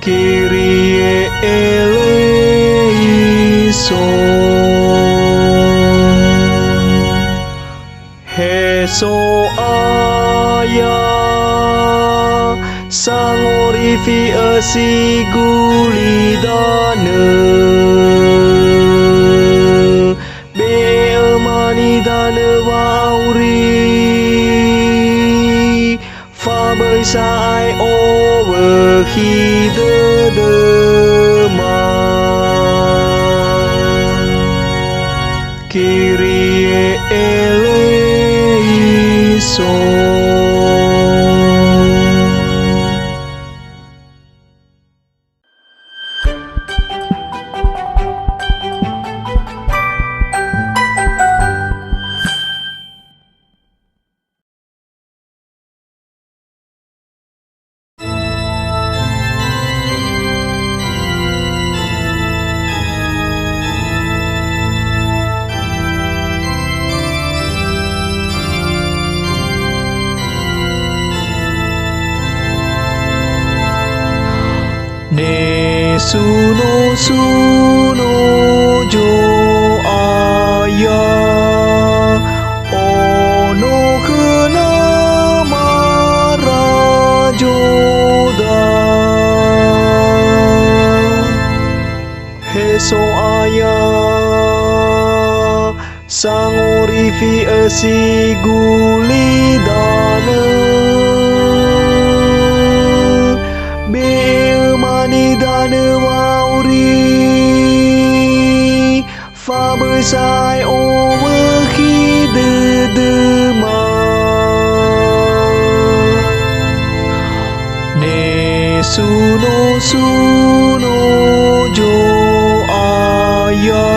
Kyrie eleison. Heso aya sangorifi asigulidane beemanidane wauri fabai sai overhidedema. Kyrie eleison. Suno suno jo aya ono kena marajoda heso aya sangorifi asigulidane beemanidane wauri fabesai overhidedema. Ne suno suno jo aya